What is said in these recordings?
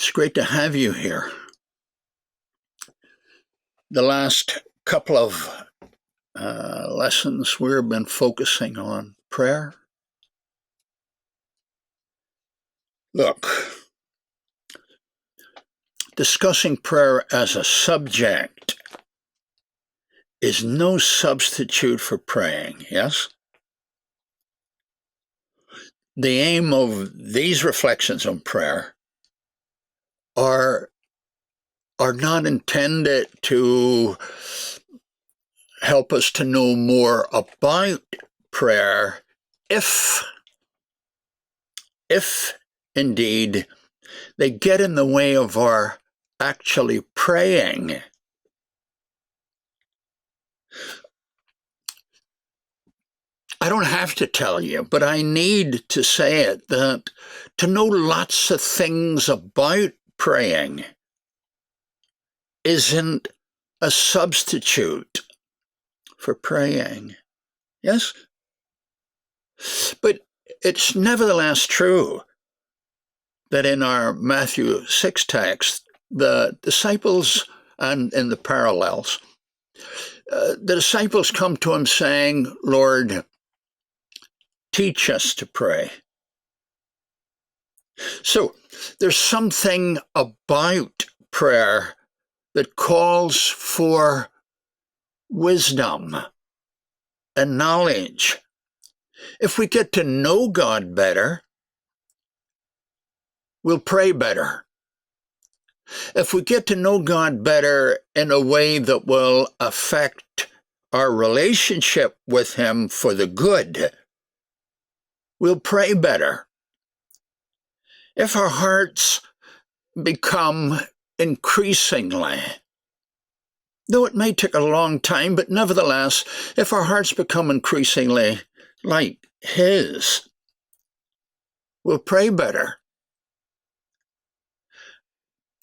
It's great to have you here. The last couple of lessons we've been focusing on prayer. Look, discussing prayer as a subject is no substitute for praying, yes? The aim of these reflections on prayer are not intended to help us to know more about prayer if indeed they get in the way of our actually praying. I don't have to tell you, but I need to say it, that to know lots of things about praying isn't a substitute for praying. Yes? But it's nevertheless true that in our Matthew 6 text, the disciples, and in the parallels, the disciples come to him saying, "Lord, teach us to pray." So there's something about prayer that calls for wisdom and knowledge. If we get to know God better, we'll pray better. If we get to know God better in a way that will affect our relationship with Him for the good, we'll pray better. If our hearts become increasingly, though it may take a long time, but nevertheless, if our hearts become increasingly like His, we'll pray better.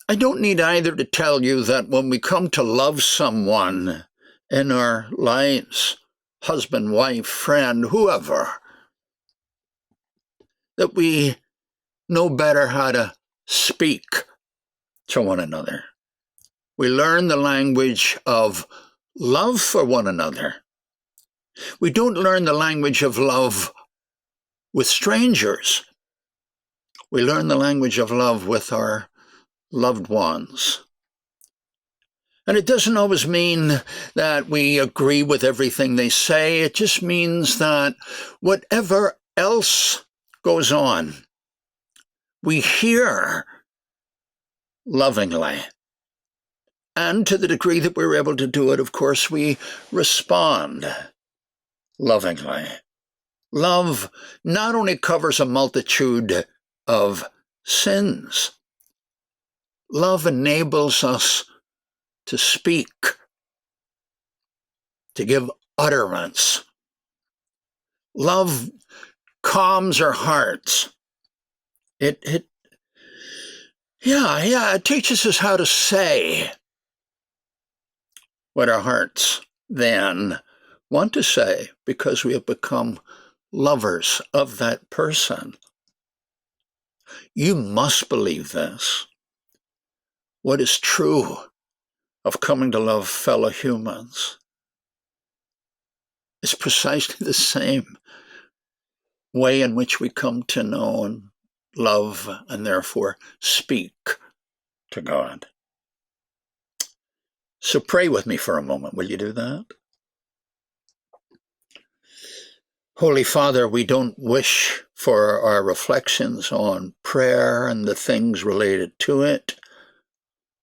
I don't need either to tell you that when we come to love someone in our lives, husband, wife, friend, whoever, that we know better how to speak to one another. We learn the language of love for one another. We don't learn the language of love with strangers. We learn the language of love with our loved ones. And it doesn't always mean that we agree with everything they say. It just means that whatever else goes on, we hear lovingly. And to the degree that we're able to do it, of course, we respond lovingly. Love not only covers a multitude of sins, love enables us to speak, to give utterance. Love calms our hearts. It teaches us how to say what our hearts then want to say, because we have become lovers of that person. You must believe this. What is true of coming to love fellow humans is precisely the same way in which we come to know and love and therefore speak to God. So pray with me for a moment. Will you do that? Holy Father, we don't wish for our reflections on prayer and the things related to it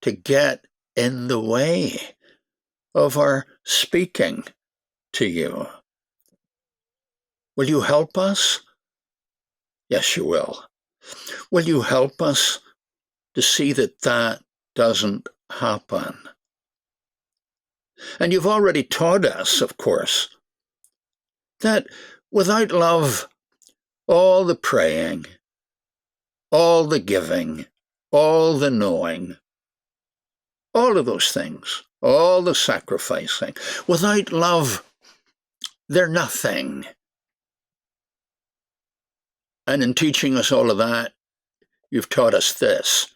to get in the way of our speaking to you. Will you help us? Yes, you will. Will you help us to see that that doesn't happen? And you've already taught us, of course, that without love, all the praying, all the giving, all the knowing, all of those things, all the sacrificing, without love, they're nothing. And in teaching us all of that, you've taught us this: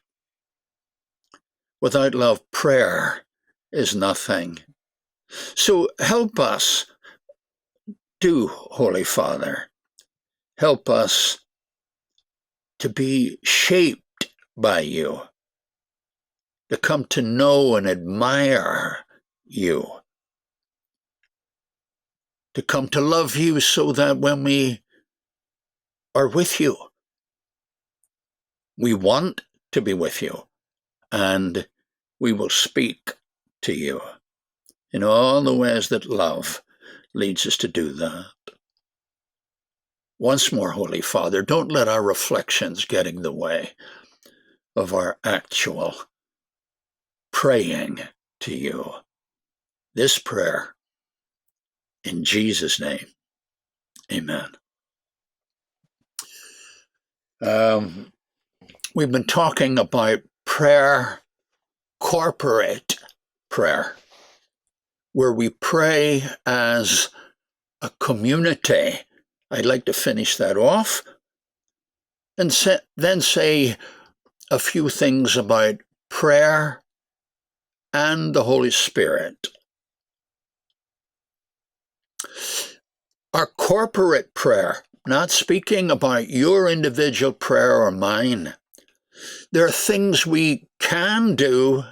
Without love, prayer is nothing. So help us, do, Holy Father. Help us to be shaped by you, to come to know and admire you, to come to love you so that when we are with you, we want to be with you, and we will speak to you in all the ways that love leads us to do that. Once more, Holy Father, don't let our reflections get in the way of our actual praying to you. This prayer, in Jesus' name, amen. We've been talking about prayer, corporate prayer, where we pray as a community. I'd like to finish that off and then say a few things about prayer and the Holy Spirit. Our corporate prayer, not speaking about your individual prayer or mine. There are things we can do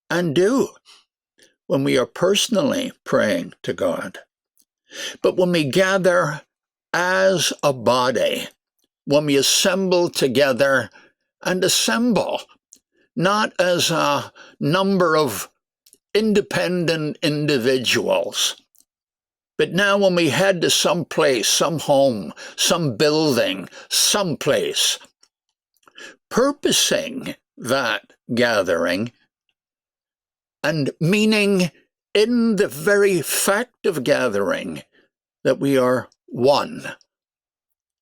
and do when we are personally praying to God. But when we gather as a body, when we assemble together and assemble, not as a number of independent individuals, but now when we head to some place, some home, some building, some place, purposing that gathering and meaning in the very fact of gathering that we are one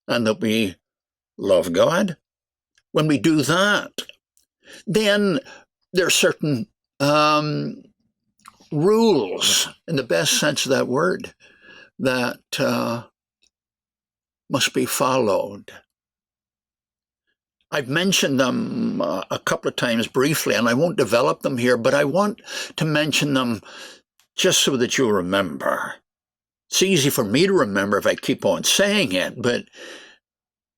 and that we love God. When we do that, then there are certain rules, in the best sense of that word, that must be followed. I've mentioned them a couple of times briefly, and I won't develop them here, but I want to mention them just so that you'll remember. It's easy for me to remember if I keep on saying it, but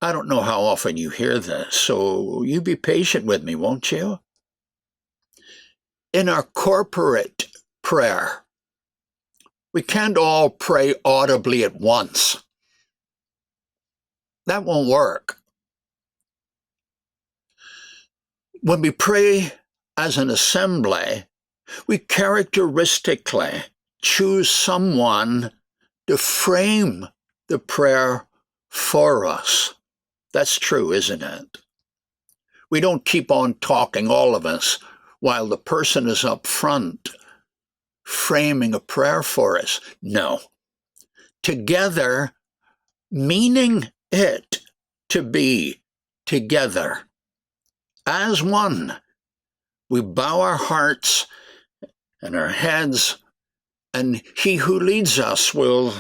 I don't know how often you hear this, so you be patient with me, won't you? In our corporate prayer, we can't all pray audibly at once. That won't work. When we pray as an assembly, we characteristically choose someone to frame the prayer for us. That's true, isn't it? We don't keep on talking, all of us, while the person is up front framing a prayer for us. No. Together, meaning it to be together as one. We bow our hearts and our heads, and he who leads us will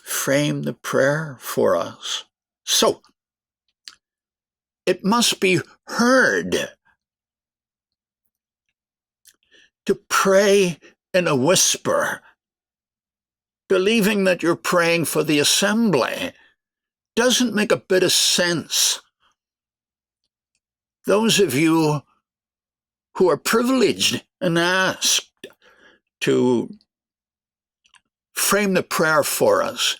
frame the prayer for us. So, it must be heard. To pray in a whisper, believing that you're praying for the assembly, doesn't make a bit of sense. Those of you who are privileged and asked to frame the prayer for us,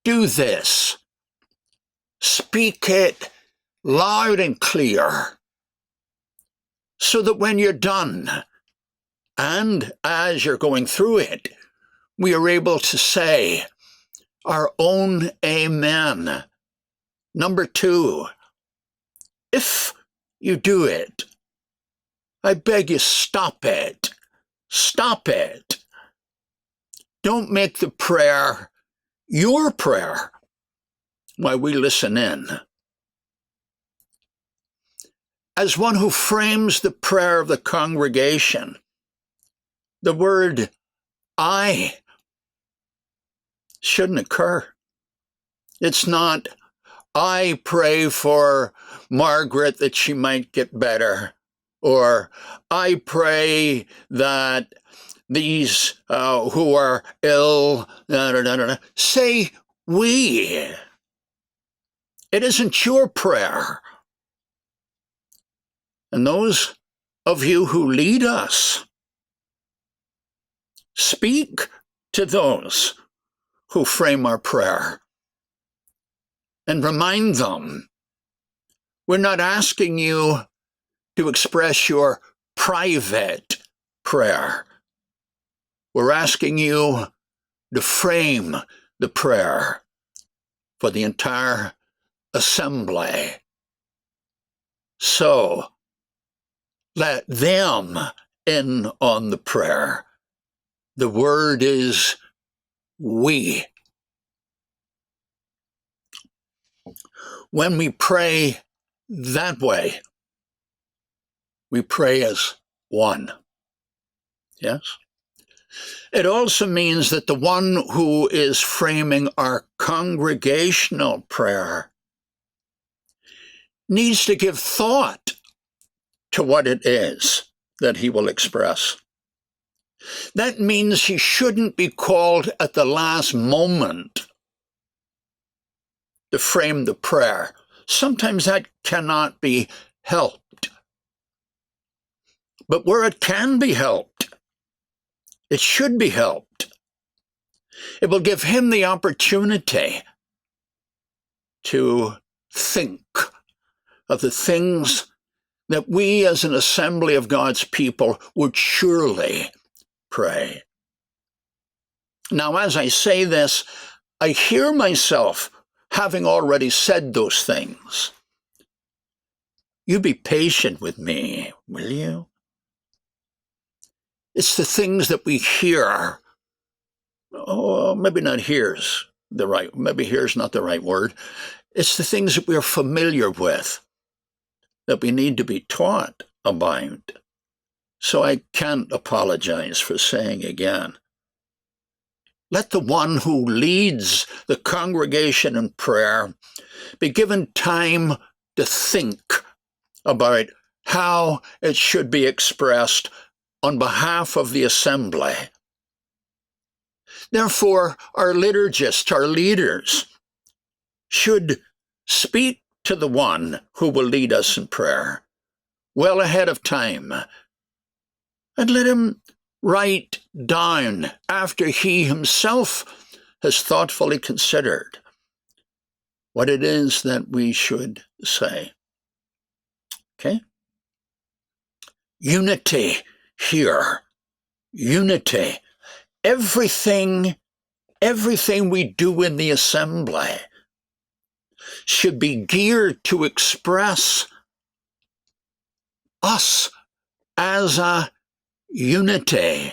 do this. Speak it loud and clear, so that when you're done, and as you're going through it, we are able to say our own amen. Number 2, if you do it, I beg you, stop it. Stop it. Don't make the prayer your prayer while we listen in. As one who frames the prayer of the congregation, the word I shouldn't occur. It's not, I pray for Margaret that she might get better. Or I pray that these who are ill, say we. It isn't your prayer. And those of you who lead us, speak to those who frame our prayer and remind them we're not asking you to express your private prayer. We're asking you to frame the prayer for the entire assembly. So let them in on the prayer. The word is we. When we pray that way, we pray as one. Yes? It also means that the one who is framing our congregational prayer needs to give thought to what it is that he will express. That means he shouldn't be called at the last moment to frame the prayer. Sometimes that cannot be helped. But where it can be helped, it should be helped. It will give him the opportunity to think of the things that we as an assembly of God's people would surely pray. Now, as I say this, I hear myself having already said those things. You be patient with me, will you? It's the things that we hear. Oh, maybe not here's the right, maybe here's not the right word. It's the things that we're familiar with that we need to be taught about. So I can't apologize for saying again, let the one who leads the congregation in prayer be given time to think about how it should be expressed on behalf of the assembly. Therefore, our liturgists, our leaders, should speak to the one who will lead us in prayer well ahead of time, and let him write down after he himself has thoughtfully considered what it is that we should say. Okay? Unity here. Unity. Everything we do in the assembly should be geared to express us as a unity.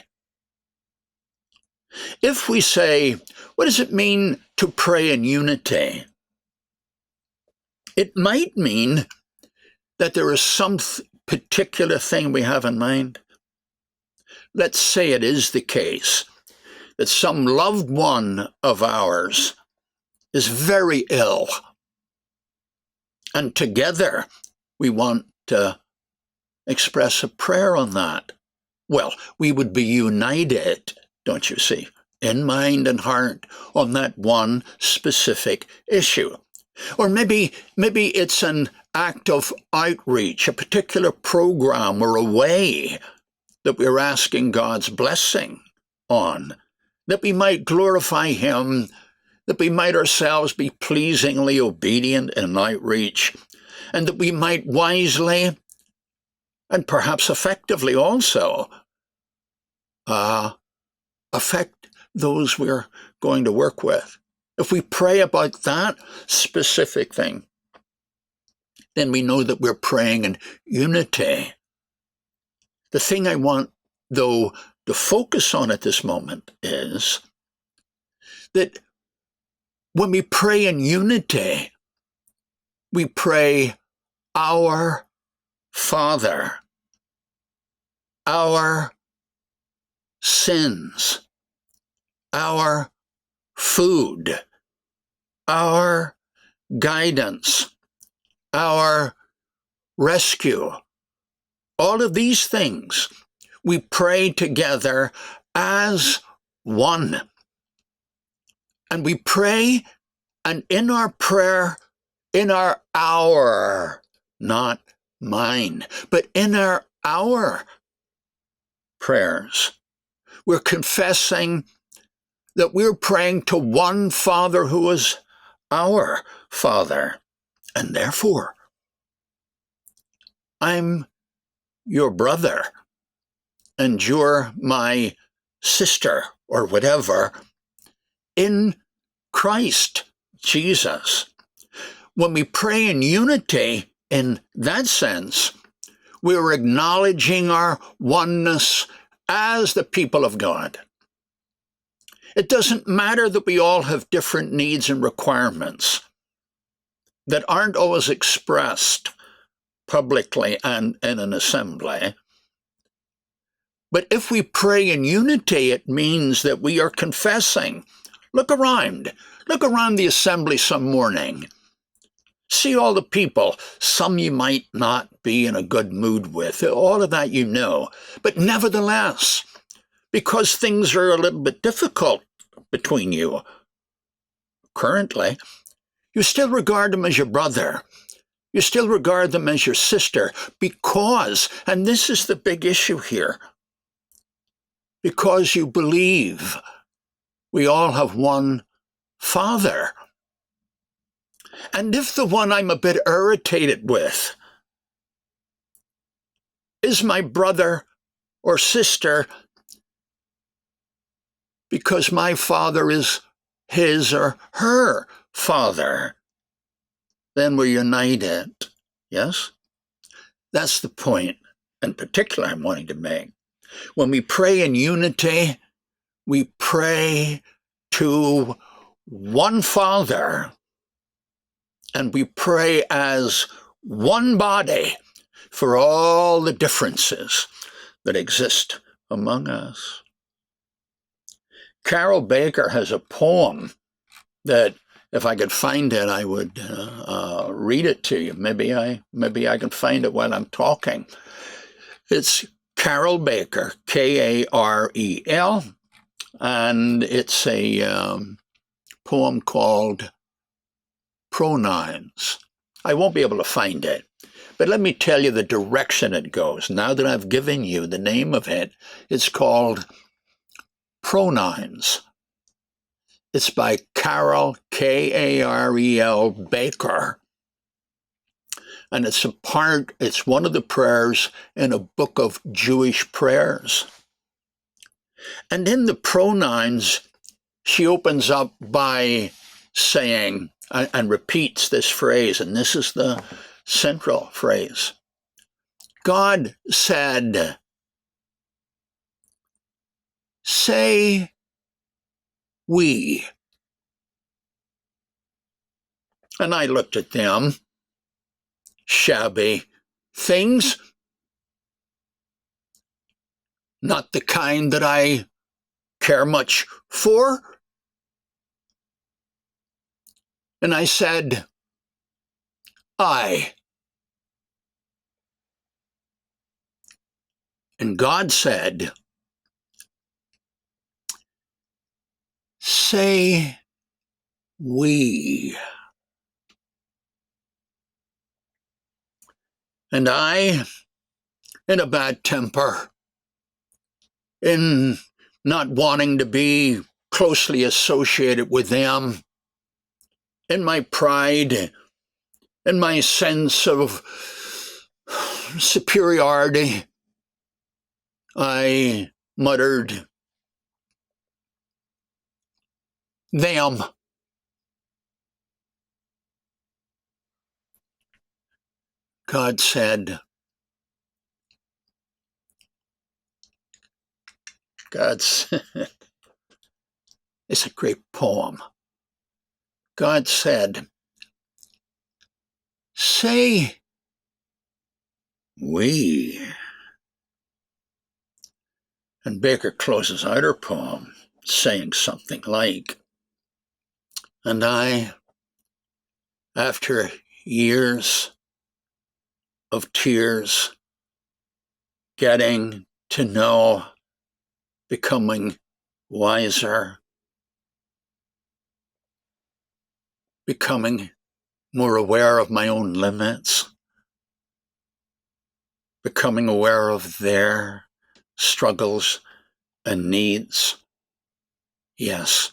If we say, what does it mean to pray in unity? It might mean that there is some particular thing we have in mind. Let's say it is the case that some loved one of ours is very ill, and together we want to express a prayer on that. Well, we would be united, don't you see, in mind and heart on that one specific issue. Or maybe it's an act of outreach, a particular program or a way that we're asking God's blessing on, that we might glorify him, that we might ourselves be pleasingly obedient in outreach, and that we might wisely and perhaps effectively also affect those we're going to work with. If we pray about that specific thing, then we know that we're praying in unity. The thing I want, though, to focus on at this moment is that when we pray in unity, we pray, Our Father, our sins, our food, our guidance, our rescue, All of these things we pray together as one. And we pray, and in our prayer, in our hour, not mine, but in our prayers, we're confessing that we're praying to one Father who is our Father. And therefore, I'm your brother, and you're my sister, or whatever, in Christ Jesus. When we pray in unity, in that sense, we're acknowledging our oneness as the people of God. It doesn't matter that we all have different needs and requirements that aren't always expressed publicly and in an assembly. But if we pray in unity, it means that we are confessing. Look around the assembly some morning. See all the people. Some you might not be in a good mood with. All of that you know. But nevertheless, because things are a little bit difficult between you currently, you still regard them as your brother. You still regard them as your sister because, and this is the big issue here, because you believe we all have one Father. And if the one I'm a bit irritated with is my brother or sister because my father is his or her father, then we're united. Yes? That's the point in particular I'm wanting to make. When we pray in unity, we pray to one Father, and we pray as one body for all the differences that exist among us. Carol Baker has a poem that, if I could find it, I would read it to you. Maybe I can find it while I'm talking. It's Carol Baker, Karel, and it's a poem called Pronouns. I won't be able to find it, but let me tell you the direction it goes. Now that I've given you the name of it, it's called Pronouns. It's by Carol, Karel Baker. And it's one of the prayers in a book of Jewish prayers. And in the pronouns, she opens up by saying, and repeats this phrase, and this is the central phrase. God said, say we. And I looked at them, shabby things, not the kind that I care much for. And I said, I. And God said, say we. And I, in a bad temper, in not wanting to be closely associated with them, in my pride, in my sense of superiority, I muttered, them. God said, it's a great poem. God said, say we. And Baker closes out her poem saying something like, and I, after years of tears getting to know, becoming wiser, becoming more aware of my own limits, becoming aware of their struggles and needs. Yes.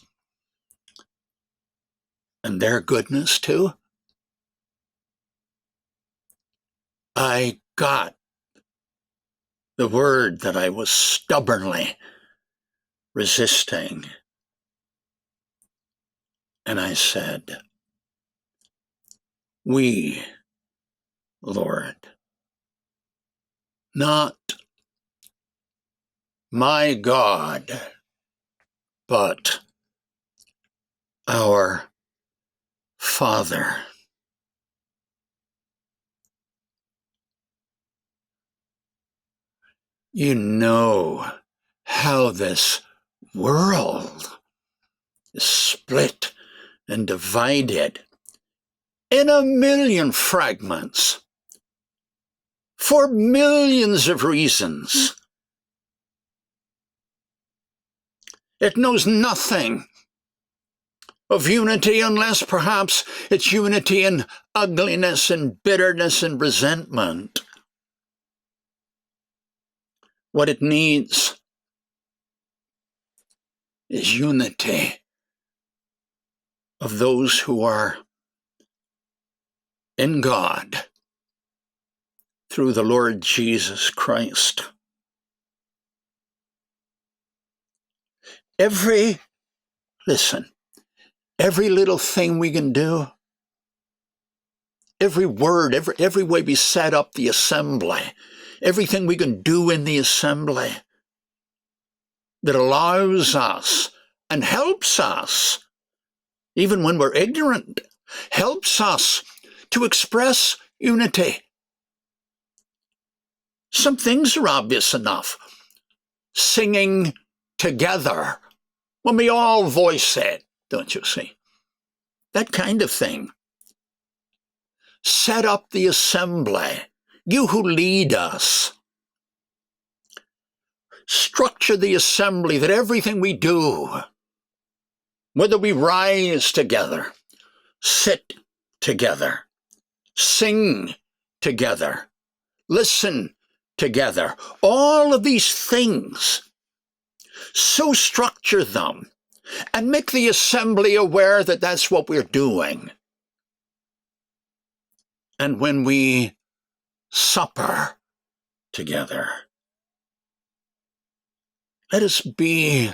And their goodness too. I got the word that I was stubbornly resisting. And I said, we, Lord, not my God, but our Father. You know how this world is split and divided in a million fragments for millions of reasons. It knows nothing of unity unless perhaps it's unity in ugliness and bitterness and resentment. What it needs is unity of those who are in God through the Lord Jesus Christ. Every little thing we can do, every word, every way we set up the assembly, everything we can do in the assembly that allows us and helps us, even when we're ignorant, helps us to express unity. Some things are obvious enough. Singing together when we all voice it, don't you see? That kind of thing. Set up the assembly. You who lead us. Structure the assembly that everything we do, whether we rise together, sit together, sing together, listen together, all of these things, so structure them and make the assembly aware that that's what we're doing. And when we supper together, let us be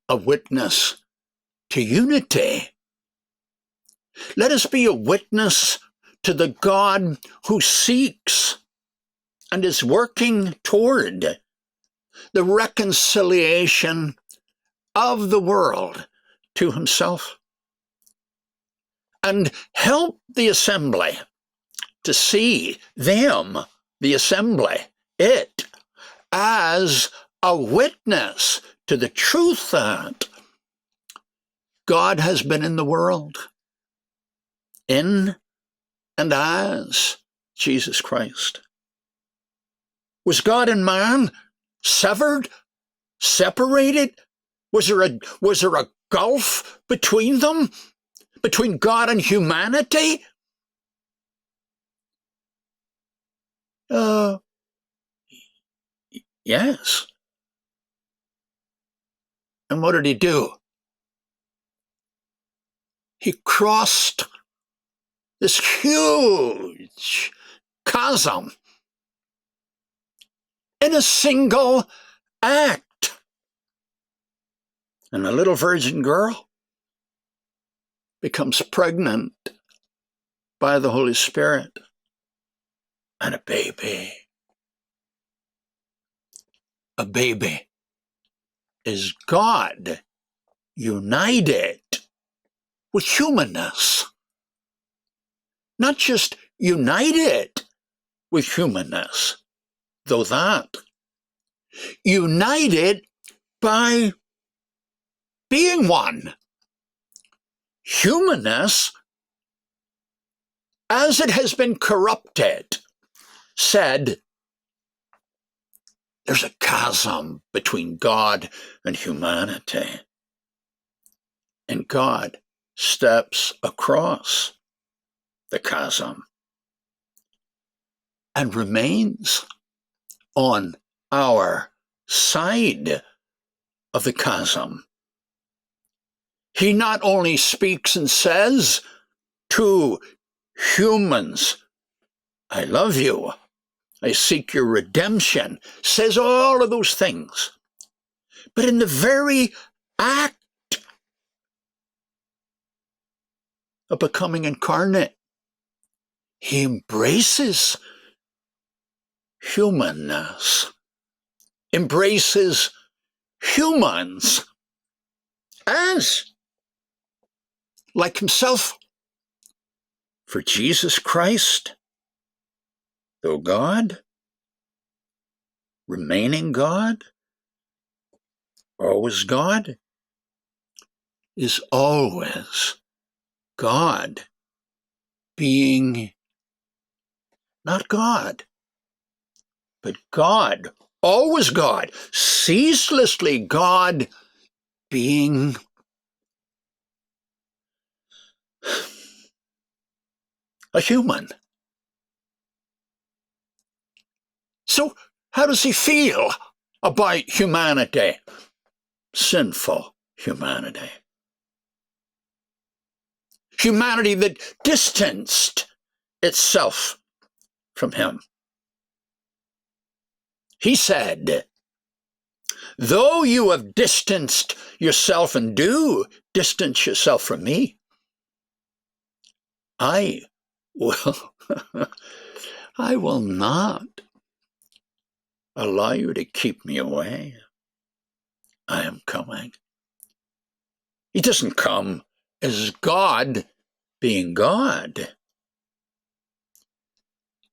a witness to unity. Let us be a witness to the God who seeks and is working toward the reconciliation of the world to himself. And help the assembly to see them, the assembly, it, as a witness to the truth that God has been in the world, in and as Jesus Christ. Was God and man severed, separated? Was there a gulf between them, between God and humanity? Yes. And what did he do? He crossed this huge chasm in a single act. And a little virgin girl becomes pregnant by the Holy Spirit, and a baby is God united with humanness. Not just united with humanness, though that. United by being one. Humanness, as it has been corrupted, said, There's a chasm between God and humanity. And God steps across the chasm and remains on our side of the chasm. He not only speaks and says to humans, I love you, I seek your redemption, says all of those things, but in the very act of becoming incarnate, he embraces humanness, embraces humans as like himself. For Jesus Christ, though God, remaining God, always God, is always God being not God, but God, always God, ceaselessly God being a human. So how does he feel about humanity? Sinful humanity. Humanity that distanced itself from him. He said, though you have distanced yourself and do distance yourself from me, I will, I will not allow you to keep me away. I am coming. He doesn't come as God being God.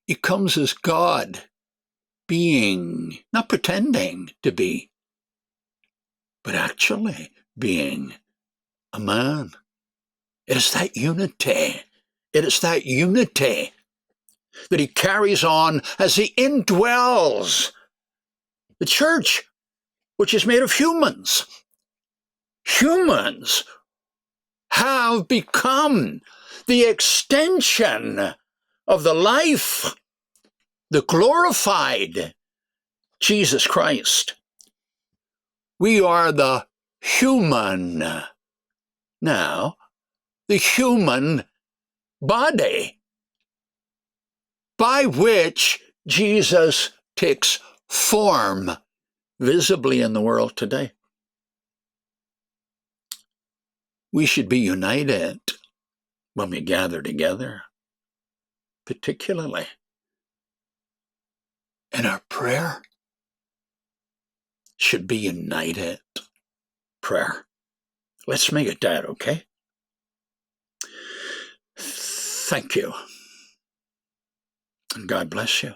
He comes as God being, not pretending to be, but actually being a man. It is that unity. It is that unity that he carries on as he indwells the church, which is made of humans. Humans have become the extension of the life, the glorified Jesus Christ. We are the human, now, the human body by which Jesus takes form visibly in the world today. We should be united when we gather together, particularly in our prayer. Should be united prayer. Let's make it that, okay? Thank you. And God bless you.